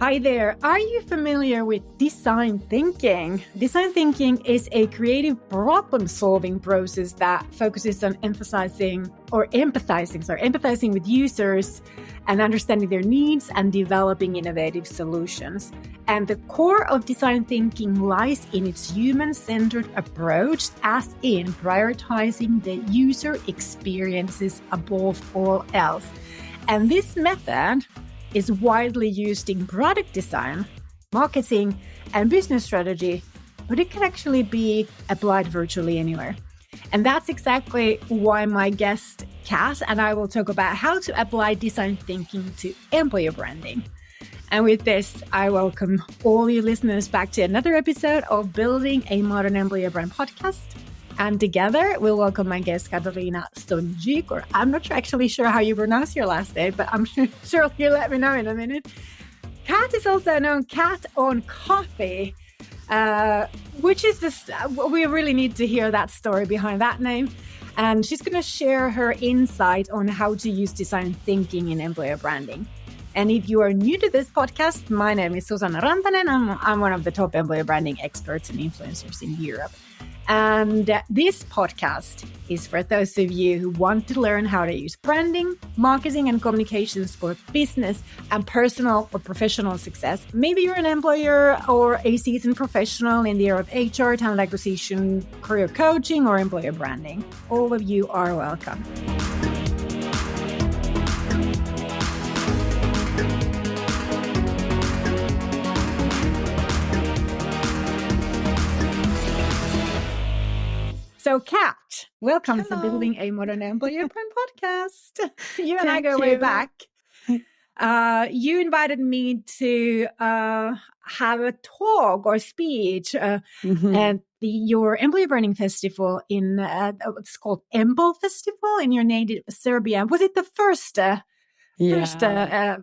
Hi there. Are you familiar with design thinking? Design thinking is a creative problem-solving process that focuses on empathizing with users and understanding their needs and developing innovative solutions. And the core of design thinking lies in its human-centered approach, as in prioritizing the user experiences above all else. And this method is widely used in product design, marketing, and business strategy, but it can actually be applied virtually anywhere. And that's exactly why my guest, Kat, and I will talk about how to apply design thinking to employer branding. And with this, I welcome all you listeners back to another episode of Building a Modern Employer Brand podcast. And together, we'll welcome my guest, Katarina Stonjik, or I'm not actually sure how you pronounce your last name, but I'm sure you'll let me know in a minute. Kat is also known Kat on Coffee, which is this, we really need to hear that story behind that name. And she's going to share her insight on how to use design thinking in employer branding. And if you are new to this podcast, my name is Susanna Rantanen. I'm one of the top employer branding experts and influencers in Europe. And this podcast is for those of you who want to learn how to use branding, marketing, and communications for business and personal or professional success. Maybe you're an employer or a seasoned professional in the area of HR, talent acquisition, career coaching, or employer branding. All of you are welcome. So, Kat, welcome to Building a Modern Employer Brand podcast. You and I go way back. You invited me to have a talk or speech at your Employer Branding Festival in what's called EMBO Festival in your native Serbia. Was it the first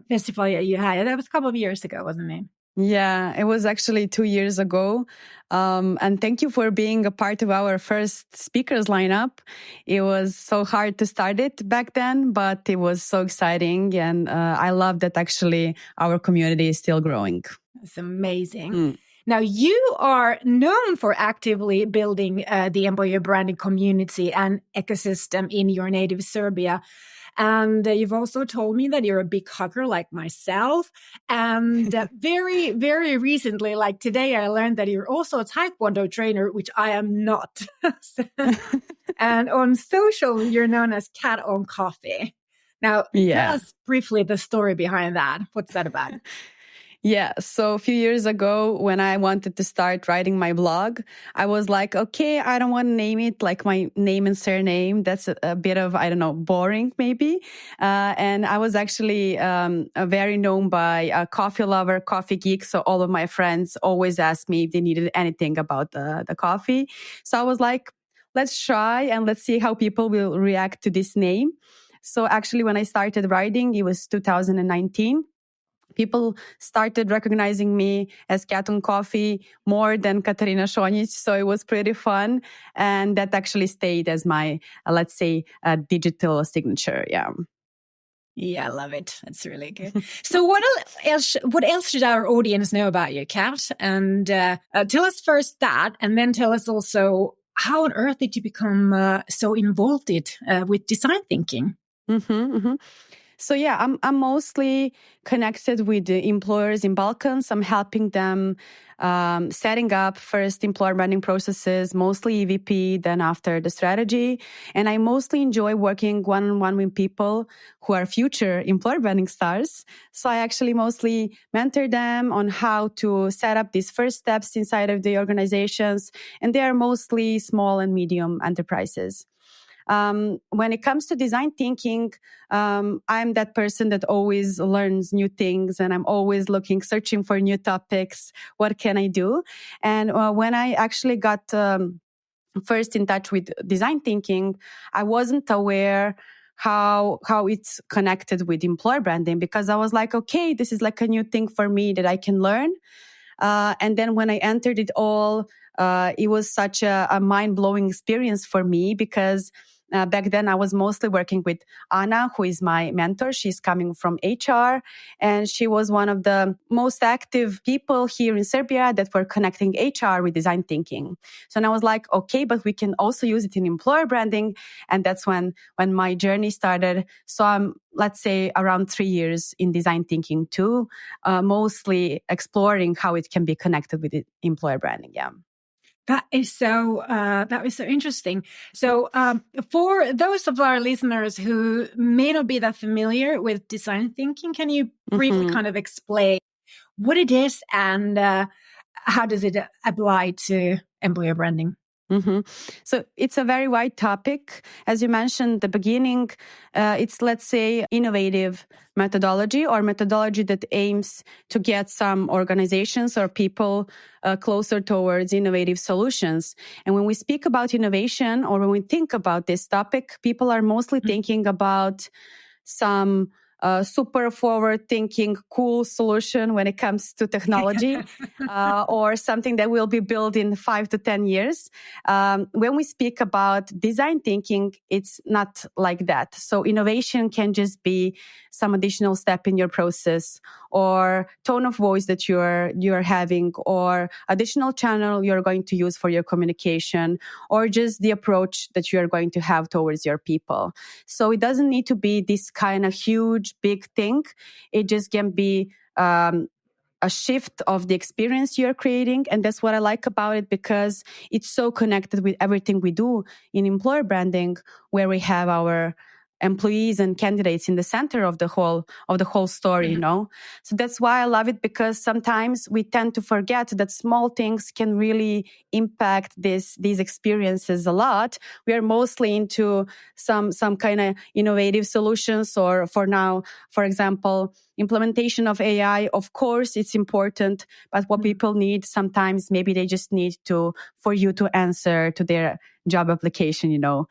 festival you had? That was a couple of years ago, wasn't it? Yeah, it was actually 2 years ago. And thank you for being a part of our first speakers lineup. It was so hard to start it back then, but it was so exciting. And I love that actually our community is still growing. It's amazing. Now, you are known for actively building the employer branding community and ecosystem in your native Serbia. And you've also told me that you're a big hugger like myself. And very, very recently, like today, I learned that you're also a Taekwondo trainer, which I am not. And on social, you're known as Kat on Coffee. Now, tell us briefly the story behind that. What's that about? Yeah. So a few years ago, when I wanted to start writing my blog, I was like, okay, I don't want to name it like my name and surname. That's a bit of, I don't know, boring maybe. And I was actually very known by a coffee lover, coffee geek. So all of my friends always asked me if they needed anything about the coffee. So I was like, let's try and let's see how people will react to this name. So actually, when I started writing, it was 2019. People started recognizing me as Kat on Coffee more than Katarina Šonjić. So it was pretty fun. And that actually stayed as my, let's say, digital signature. Yeah. Yeah, I love it. That's really good. So what else should our audience know about you, Kat? And tell us first that, and then tell us also how on earth did you become so involved with design thinking? So yeah, I'm mostly connected with the employers in Balkans. I'm helping them setting up first employer branding processes, mostly EVP, then after the strategy. And I mostly enjoy working one-on-one with people who are future employer branding stars. So I actually mostly mentor them on how to set up these first steps inside of the organizations. And they are mostly small and medium enterprises. When it comes to design thinking, I'm that person that always learns new things and I'm always searching for new topics. What can I do? And when I actually got first in touch with design thinking, I wasn't aware how it's connected with employer branding because I was like, okay, this is like a new thing for me that I can learn. And then when I entered it all, it was such a mind-blowing experience for me because Back then, I was mostly working with Anna, who is my mentor. She's coming from HR, and she was one of the most active people here in Serbia that were connecting HR with design thinking. So then I was like, okay, but we can also use it in employer branding. And that's when my journey started. So I'm, let's say, around 3 years in design thinking too, mostly exploring how it can be connected with employer branding. Yeah. That is so interesting. So, for those of our listeners who may not be that familiar with design thinking, can you briefly kind of explain what it is and how does it apply to employer branding? So it's a very wide topic. As you mentioned at the beginning, it's, let's say, innovative methodology or methodology that aims to get some organizations or people closer towards innovative solutions. And when we speak about innovation or when we think about this topic, people are mostly thinking about some super forward thinking, cool solution when it comes to technology, or something that will be built in 5 to 10 years. When we speak about design thinking, it's not like that. So innovation can just be some additional step in your process, or tone of voice that you're having, or additional channel you're going to use for your communication, or just the approach that you're going to have towards your people. So it doesn't need to be this kind of huge, big thing. It just can be a shift of the experience you're creating. And that's what I like about it, because it's so connected with everything we do in employer branding, where we have our employees and candidates in the center of the whole story, you know? So that's why I love it, because sometimes we tend to forget that small things can really impact these experiences a lot. We are mostly into some kind of innovative solutions, or for now, for example, implementation of AI. Of course, it's important, but what people need sometimes, maybe they just need for you to answer to their job application, you know,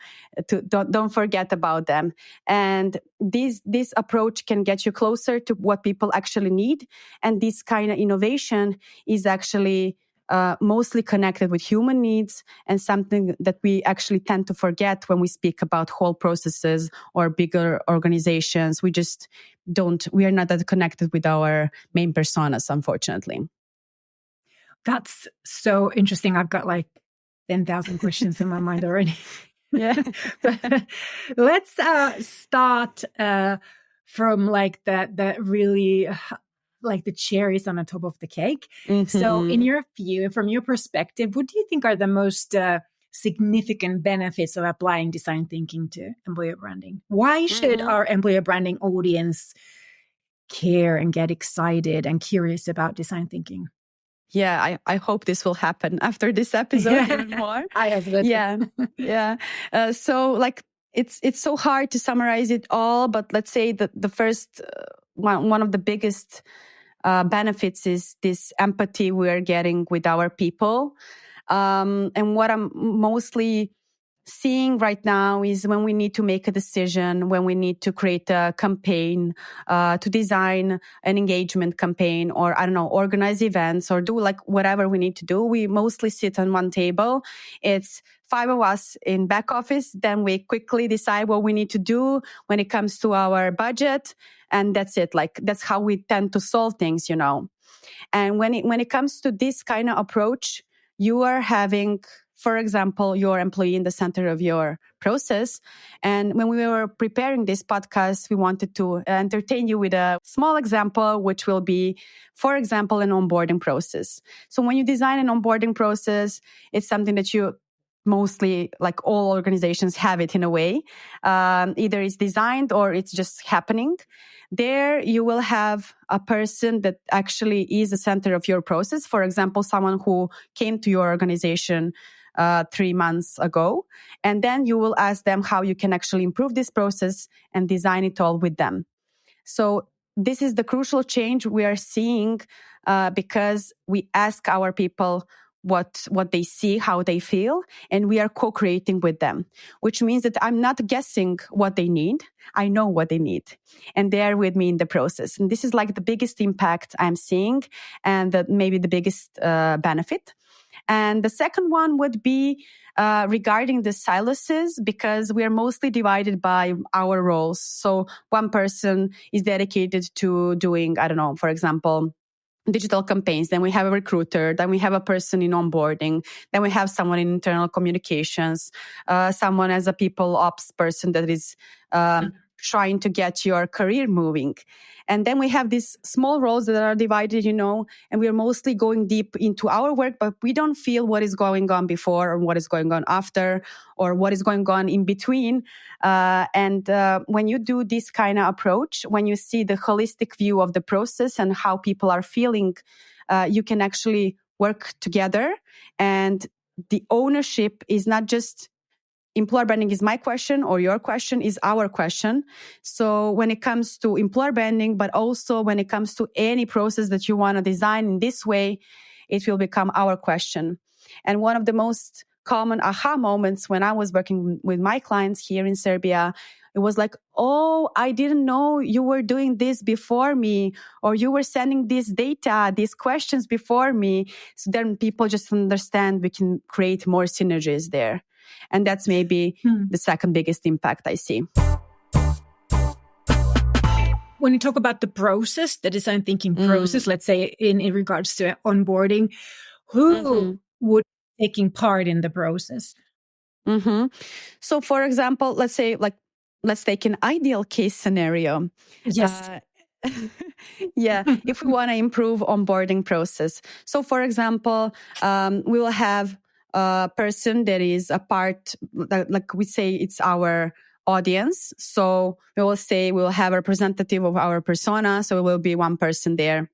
don't forget about them. And this approach can get you closer to what people actually need. And this kind of innovation is actually mostly connected with human needs, and something that we actually tend to forget when we speak about whole processes or bigger organizations. We are not that connected with our main personas, unfortunately. That's so interesting. I've got like 10,000 questions in my mind already. Yeah. But let's start from like the really like the cherries on the top of the cake. So in your view, from your perspective, what do you think are the most significant benefits of applying design thinking to employer branding? Why should our employer branding audience care and get excited and curious about design thinking? Yeah, I hope this will happen after this episode even more. I have that. Yeah. So like it's so hard to summarize it all, but let's say that the first one of the biggest benefits is this empathy we're getting with our people. And what I'm mostly seeing right now is when we need to make a decision, when we need to create a campaign, to design an engagement campaign, or I don't know, organize events or do like whatever we need to do. We mostly sit on one table. It's 5 of us in back office. Then we quickly decide what we need to do when it comes to our budget. And that's it. Like that's how we tend to solve things, you know. And when it comes to this kind of approach, you are having, for example, your employee in the center of your process. And when we were preparing this podcast, we wanted to entertain you with a small example, which will be, for example, an onboarding process. So when you design an onboarding process, it's something that you mostly, like all organizations, have it in a way. Either it's designed or it's just happening. There you will have a person that actually is the center of your process. For example, someone who came to your organization 3 months ago. And then you will ask them how you can actually improve this process and design it all with them. So this is the crucial change we are seeing because we ask our people what they see, how they feel, and we are co-creating with them, which means that I'm not guessing what they need. I know what they need, and they are with me in the process. And this is like the biggest impact I'm seeing, and maybe the biggest benefit. And the second one would be regarding the silos, because we are mostly divided by our roles. So one person is dedicated to doing, I don't know, for example, digital campaigns. Then we have a recruiter. Then we have a person in onboarding. Then we have someone in internal communications, someone as a people ops person that is trying to get your career moving. And then we have these small roles that are divided, and we are mostly going deep into our work, but we don't feel what is going on before or what is going on after or what is going on in between. And when you do this kind of approach, when you see the holistic view of the process and how people are feeling, you can actually work together. And the ownership is not just employer branding is my question or your question, is our question. So when it comes to employer branding, but also when it comes to any process that you want to design in this way, it will become our question. And one of the most common aha moments when I was working with my clients here in Serbia, it was like, oh, I didn't know you were doing this before me, or you were sending this data, these questions before me. So then people just understand we can create more synergies there. And that's maybe the second biggest impact I see. When you talk about the process, the design thinking process, let's say in regards to onboarding, who would be taking part in the process? So, for example, let's take an ideal case scenario. Yes. If we want to improve onboarding process. So, for example, we will have a person that is a part, like we say, it's our audience. So we will say we'll have a representative of our persona. So it will be one person there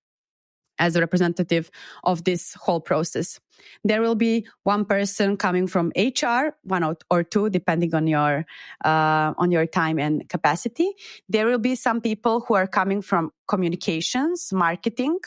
as a representative of this whole process. There will be one person coming from HR, one or two, depending on your time and capacity. There will be some people who are coming from communications, marketing,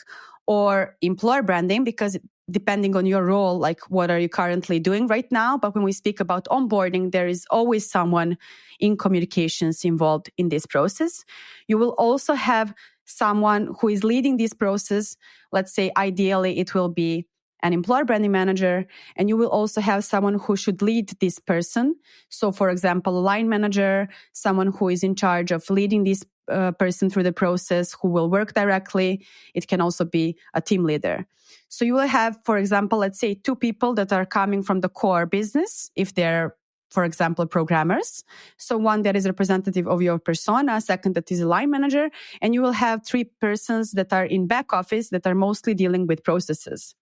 or employer branding, because depending on your role, like what are you currently doing right now? But when we speak about onboarding, there is always someone in communications involved in this process. You will also have someone who is leading this process. Let's say ideally it will be an employer branding manager, and you will also have someone who should lead this person. So for example, a line manager, someone who is in charge of leading this person through the process, who will work directly. It can also be a team leader. So you will have, for example, let's say two people that are coming from the core business, if they're, for example, programmers. So one that is representative of your persona, second that is a line manager, and you will have three persons that are in back office that are mostly dealing with processes.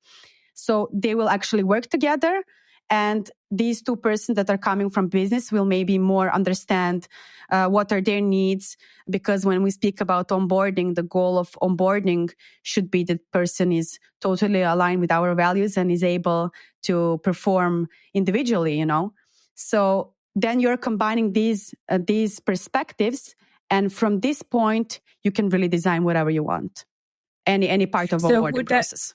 So they will actually work together, and these two persons that are coming from business will maybe more understand what are their needs, because when we speak about onboarding, the goal of onboarding should be that person is totally aligned with our values and is able to perform individually, So then you're combining these perspectives, and from this point, you can really design whatever you want, any part of onboarding process.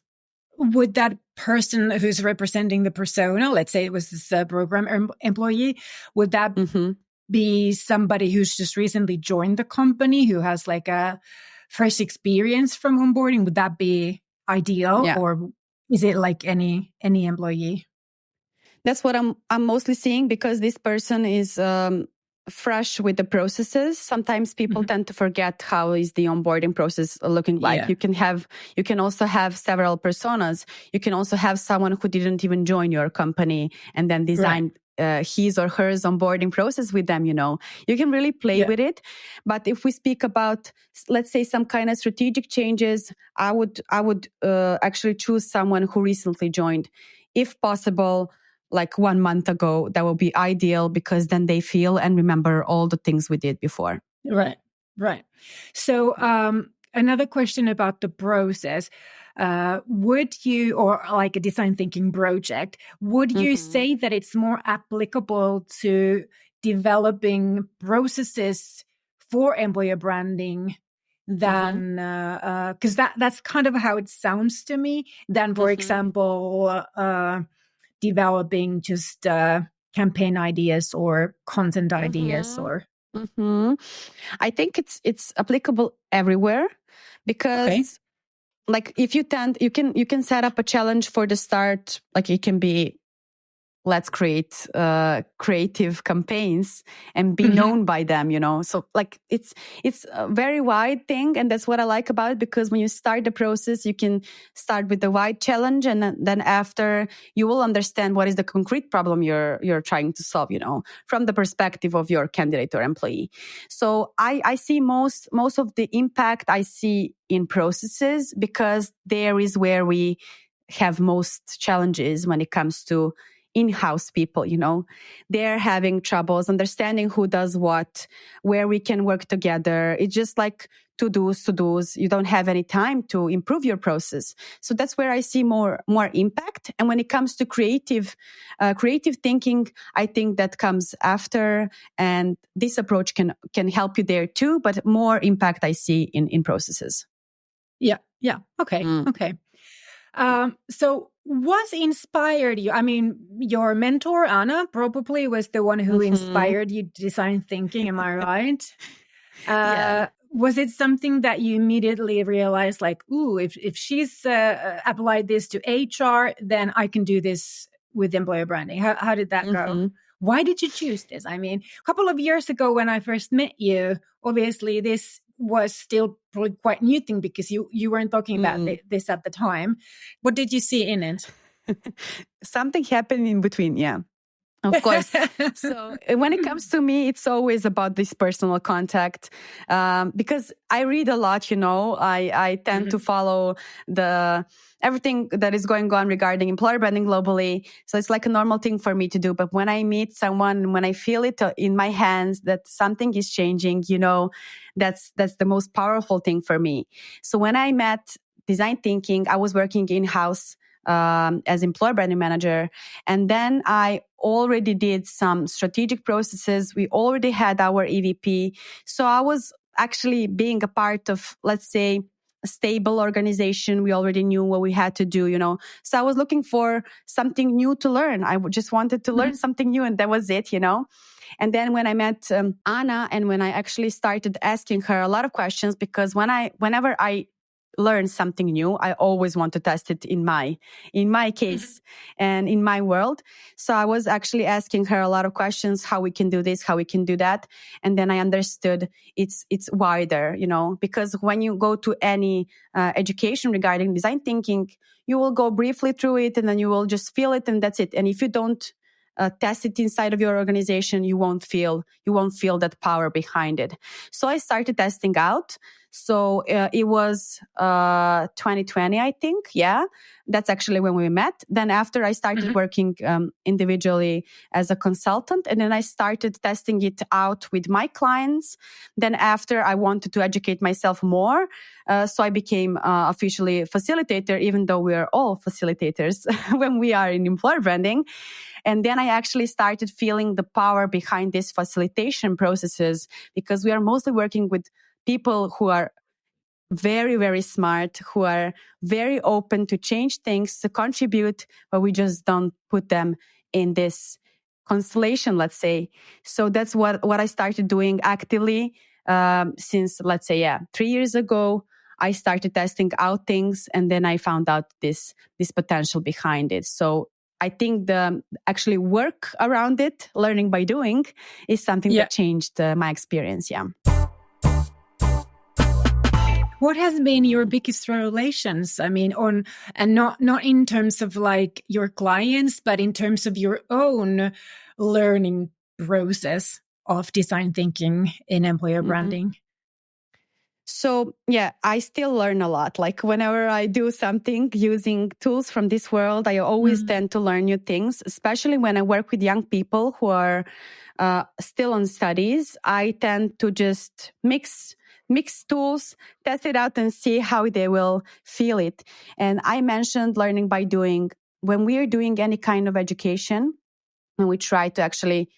Would that person who's representing the persona, let's say it was this program employee, would that be somebody who's just recently joined the company, who has like a fresh experience from onboarding? Would that be ideal, or is it like any employee? That's what I'm mostly seeing, because this person is fresh with the processes. Sometimes people tend to forget how is the onboarding process looking like. Yeah. You can also have several personas. You can also have someone who didn't even join your company and then design his or her onboarding process with them. You can really play with it. But if we speak about, let's say, some kind of strategic changes, I would actually choose someone who recently joined, if possible. Like 1 month ago, that will be ideal, because then they feel and remember all the things we did before. Right. So another question about the process. Would you, or like a design thinking project, would you say that it's more applicable to developing processes for employer branding than, because that's kind of how it sounds to me, than, for example, developing just campaign ideas or content ideas, or I think it's applicable everywhere, because like if you can set up a challenge for the start. Like it can be, let's create creative campaigns and be known by them, so like it's a very wide thing, and that's what I like about it, because when you start the process, you can start with the wide challenge, and then after you will understand what is the concrete problem you're trying to solve, from the perspective of your candidate or employee. So I see most of the impact I see in processes, because there is where we have most challenges when it comes to in-house people. They're having troubles understanding who does what, where we can work together. It's just like to-dos. You don't have any time to improve your process. So that's where I see more impact. And when it comes to creative thinking, I think that comes after, and this approach can help you there too, but more impact I see in processes. Yeah. Okay. Okay. So what inspired you? I mean, your mentor, Anna, probably was the one who inspired you to design thinking. Am I right? Yeah. Was it something that you immediately realized, like, ooh, if she's applied this to HR, then I can do this with employer branding? How did that go? Why did you choose this? I mean, a couple of years ago when I first met you, obviously this was still probably quite new thing, because you weren't talking about this at the time. What did you see in it? Something happened in between, yeah. Of course. So when it comes to me, it's always about this personal contact, because I read a lot, I tend to follow everything that is going on regarding employer branding globally. So it's like a normal thing for me to do. But when I meet someone, when I feel it in my hands that something is changing, that's the most powerful thing for me. So when I met Design Thinking, I was working in-house as employer branding manager. And then I already did some strategic processes. We already had our EVP. So I was actually being a part of, let's say, a stable organization. We already knew what we had to do, So I was looking for something new to learn. I just wanted to learn something new, and that was it, And then when I met Anna, and when I actually started asking her a lot of questions, because whenever I learn something new, I always want to test it in my case and in my world. So I was actually asking her a lot of questions, how we can do this, how we can do that. And then I understood it's wider, because when you go to any education regarding design thinking, you will go briefly through it, and then you will just feel it, and that's it. And if you don't test it inside of your organization, you won't feel that power behind it. So I started testing out. So it was 2020, I think. Yeah, that's actually when we met. Then after I started working individually as a consultant, and then I started testing it out with my clients. Then after I wanted to educate myself more, so I became officially a facilitator, even though we are all facilitators when we are in employer branding. And then I actually started feeling the power behind these facilitation processes, because we are mostly working with people who are very, very smart, who are very open to change things, to contribute, but we just don't put them in this constellation, let's say. So that's what I started doing actively since, let's say, 3 years ago. I started testing out things, and then I found out this potential behind it. So I think the actually work around it, learning by doing, is something that changed my experience. Yeah. What has been your biggest revelations? I mean, not in terms of like your clients, but in terms of your own learning process of design thinking in employer branding? So yeah, I still learn a lot. Like whenever I do something using tools from this world, I always tend to learn new things, especially when I work with young people who are still on studies. I tend to just mix tools, test it out, and see how they will feel it. And I mentioned learning by doing. When we are doing any kind of education, when we try to actually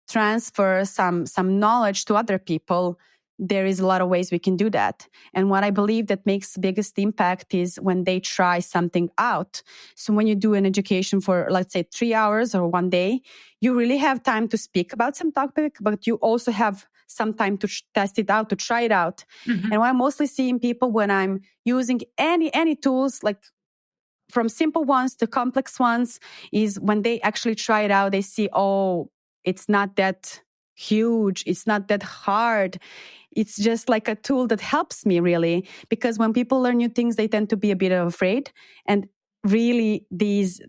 transfer some knowledge to other people, there is a lot of ways we can do that. And what I believe that makes the biggest impact is when they try something out. So when you do an education for, let's say, 3 hours or 1 day, you really have time to speak about some topic, but you also have some time to test it out, to try it out. Mm-hmm. And what I'm mostly seeing people when I'm using any tools, like from simple ones to complex ones, is when they actually try it out, they see, oh, it's not that huge. It's not that hard. It's just like a tool that helps me really. Because when people learn new things, they tend to be a bit afraid. And really, this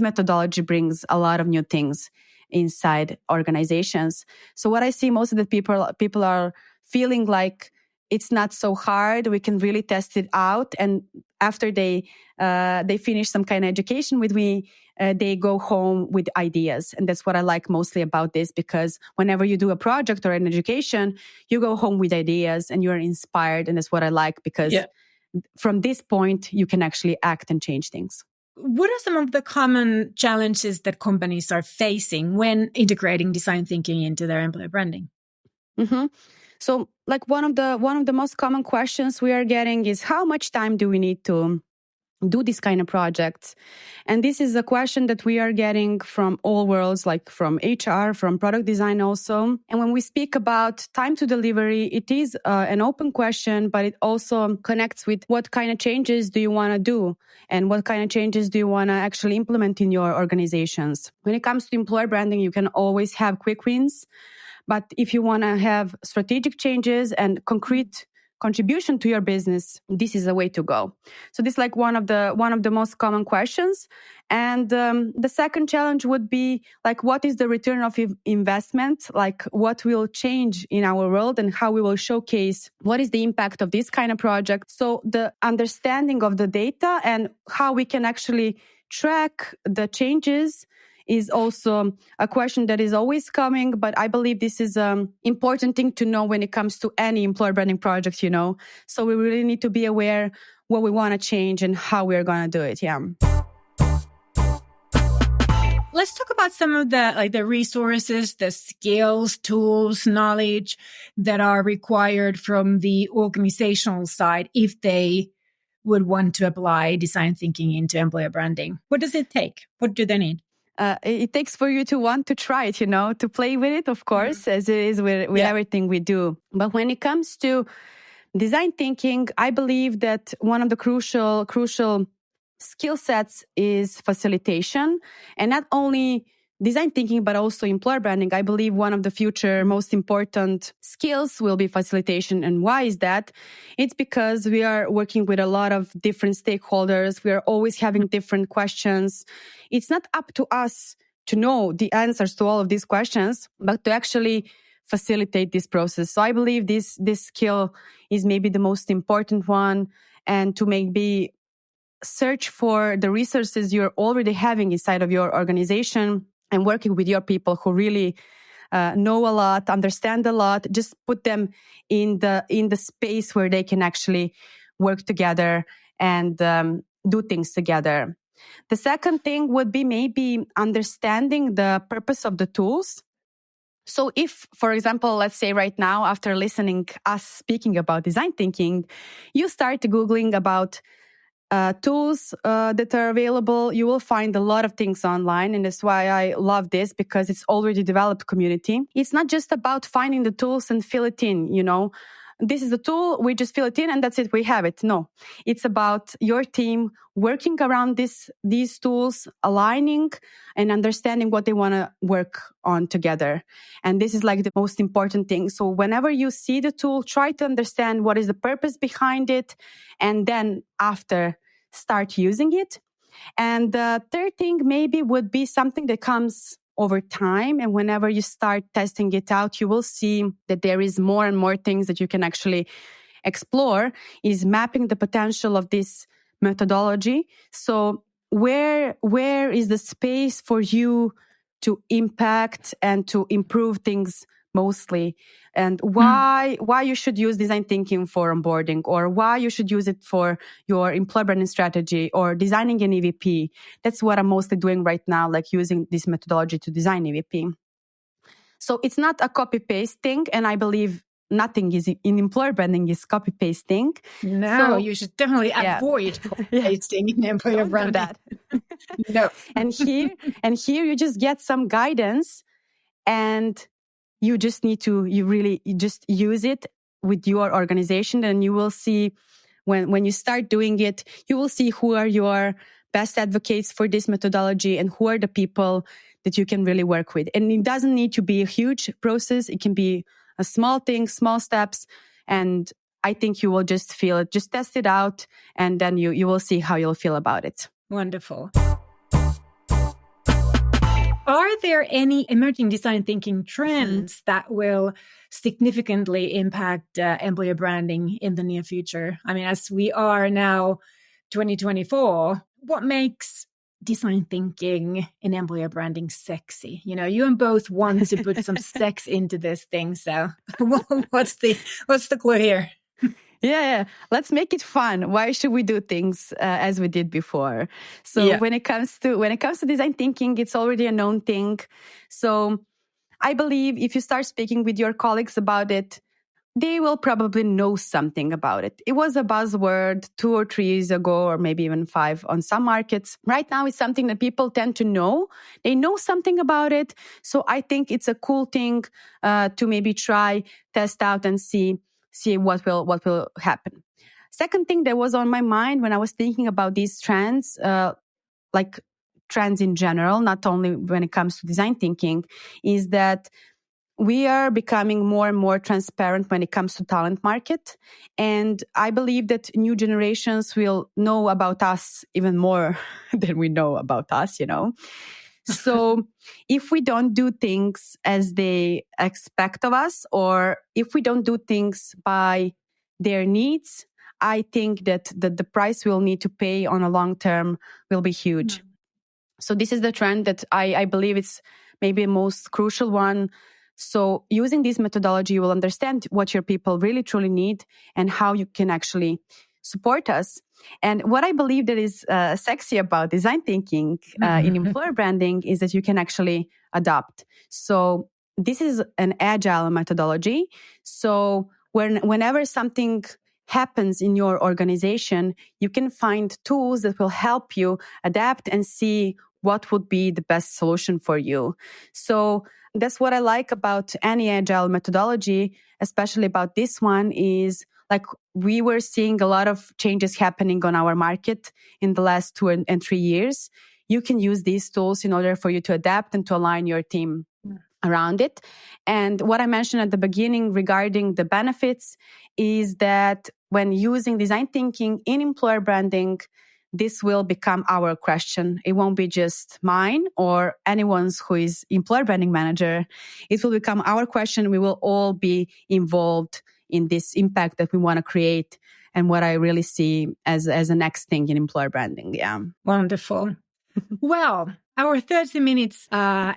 methodology brings a lot of new things inside organizations. So what I see most of the people are feeling like it's not so hard. We can really test it out. And after they finish some kind of education with me, they go home with ideas. And that's what I like mostly about this, because whenever you do a project or an education, you go home with ideas and you're inspired. And that's what I like, because from this point, you can actually act and change things. What are some of the common challenges that companies are facing when integrating design thinking into their employer branding? Mm-hmm. So, like one of the most common questions we are getting is, how much time do we need to do this kind of projects? And this is a question that we are getting from all worlds, like from HR, from product design also. And when we speak about time to delivery, it is an open question, but it also connects with what kind of changes do you want to do and what kind of changes do you want to actually implement in your organizations. When it comes to employer branding, you can always have quick wins. But if you want to have strategic changes and concrete contribution to your business, this is the way to go. So this is like one of the most common questions. And the second challenge would be like, what is the return of investment? Like, what will change in our world and how we will showcase what is the impact of this kind of project. So the understanding of the data and how we can actually track the changes is also a question that is always coming. But I believe this is an important thing to know when it comes to any employer branding project, you know. So we really need to be aware what we want to change and how we're going to do it. Yeah. Let's talk about some of the resources, the skills, tools, knowledge that are required from the organizational side if they would want to apply design thinking into employer branding. What does it take? What do they need? It takes for you to want to try it, you know, to play with it, of course, as it is with everything we do. But when it comes to design thinking, I believe that one of the crucial skill sets is facilitation, and not only design thinking, but also employer branding. I believe one of the future most important skills will be facilitation. And why is that? It's because we are working with a lot of different stakeholders. We are always having different questions. It's not up to us to know the answers to all of these questions, but to actually facilitate this process. So I believe this skill is maybe the most important one, and to maybe search for the resources you're already having inside of your organization and working with your people who really know a lot, understand a lot. Just put them in the space where they can actually work together and do things together. The second thing would be maybe understanding the purpose of the tools. So if, for example, let's say right now, after listening us speaking about design thinking, you start Googling about tools that are available, you will find a lot of things online. And that's why I love this, because it's already developed community. It's not just about finding the tools and fill it in, you know. This is the tool, we just fill it in and that's it, we have it. No, it's about your team working around these tools, aligning and understanding what they want to work on together. And this is like the most important thing. So whenever you see the tool, try to understand what is the purpose behind it, and then after start using it. And the third thing maybe would be something that comes over time. And whenever you start testing it out, you will see that there is more and more things that you can actually explore, is mapping the potential of this methodology. So where is the space for you to impact and to improve things mostly, and why you should use design thinking for onboarding, or why you should use it for your employer branding strategy or designing an EVP. That's what I'm mostly doing right now, like using this methodology to design EVP. So it's not a copy-paste thing, and I believe nothing is in employer branding is copy-pasting. No, so, you should definitely avoid copy-pasting in employer branding. Don't do that. No. And here you just get some guidance, and you just need to, you just use it with your organization, and you will see when you start doing it, you will see who are your best advocates for this methodology and who are the people that you can really work with. And it doesn't need to be a huge process. It can be a small thing, small steps. And I think you will just feel it, just test it out, and then you will see how you'll feel about it. Wonderful. Are there any emerging design thinking trends that will significantly impact employer branding in the near future? I mean, as we are now 2024, what makes design thinking in employer branding sexy? You know, you and both want to put some sex into this thing. So what's the clue here? Yeah. Let's make it fun. Why should we do things as we did before? So when it comes to design thinking, it's already a known thing. So I believe if you start speaking with your colleagues about it, they will probably know something about it. It was a buzzword 2 or 3 years ago, or maybe even 5 on some markets. Right now, it's something that people tend to know. They know something about it. So I think it's a cool thing to maybe try, test out, and see what will happen. Second thing that was on my mind when I was thinking about these trends, like trends in general, not only when it comes to design thinking, is that we are becoming more and more transparent when it comes to talent market. And I believe that new generations will know about us even more than we know about us, you know. So if we don't do things as they expect of us, or if we don't do things by their needs, I think that the price we'll need to pay on a long term will be huge. So this is the trend that I believe it's maybe the most crucial one. So using this methodology, you will understand what your people really truly need and how you can actually support us. And what I believe that is sexy about design thinking in employer branding is that you can actually adopt. So this is an agile methodology. So whenever something happens in your organization, you can find tools that will help you adapt and see what would be the best solution for you. So that's what I like about any agile methodology, especially about this one, is like we were seeing a lot of changes happening on our market in the last 2 and 3 years. You can use these tools in order for you to adapt and to align your team around it. And what I mentioned at the beginning regarding the benefits is that when using design thinking in employer branding, this will become our question. It won't be just mine or anyone's who is employer branding manager. It will become our question. We will all be involved in this impact that we want to create, and what I really see as a next thing in employer branding. Yeah. Wonderful. Well, our 30 minutes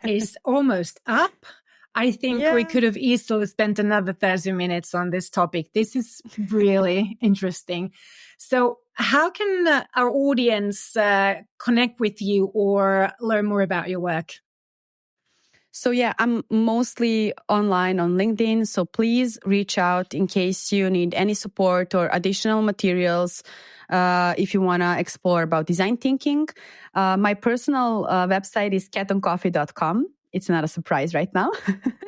is almost up. I think we could have easily spent another 30 minutes on this topic. This is really interesting. So how can our audience connect with you or learn more about your work? So yeah, I'm mostly online on LinkedIn. So please reach out in case you need any support or additional materials. If you want to explore about design thinking, my personal website is catoncoffee.com. It's not a surprise right now.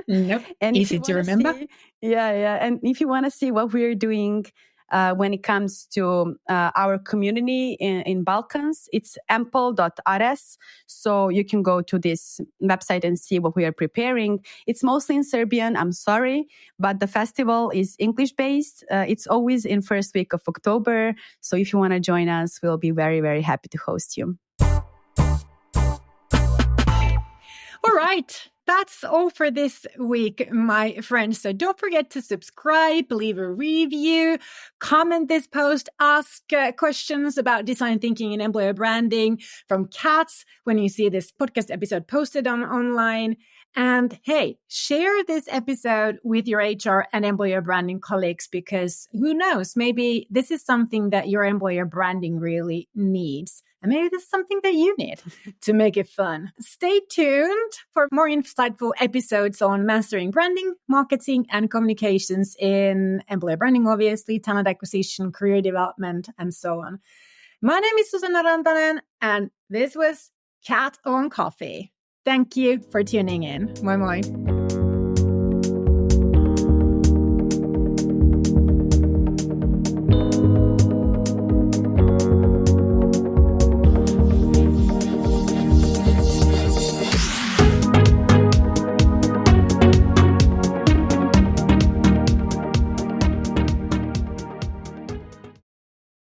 Nope. And easy to remember. And if you want to see what we're doing when it comes to our community in Balkans, it's ample.rs. So you can go to this website and see what we are preparing. It's mostly in Serbian, I'm sorry, but the festival is English-based. It's always in first week of October. So if you want to join us, we'll be very, very happy to host you. All right. That's all for this week, my friends. So don't forget to subscribe, leave a review, comment this post, ask questions about design thinking and employer branding from Kat when you see this podcast episode posted online. And hey, share this episode with your HR and employer branding colleagues, because who knows, maybe this is something that your employer branding really needs. And maybe this is something that you need to make it fun. Stay tuned for more insightful episodes on mastering branding, marketing, and communications in employer branding, obviously, talent acquisition, career development, and so on. My name is Susanna Rantanen, and this was Cat on Coffee. Thank you for tuning in. Moi moi.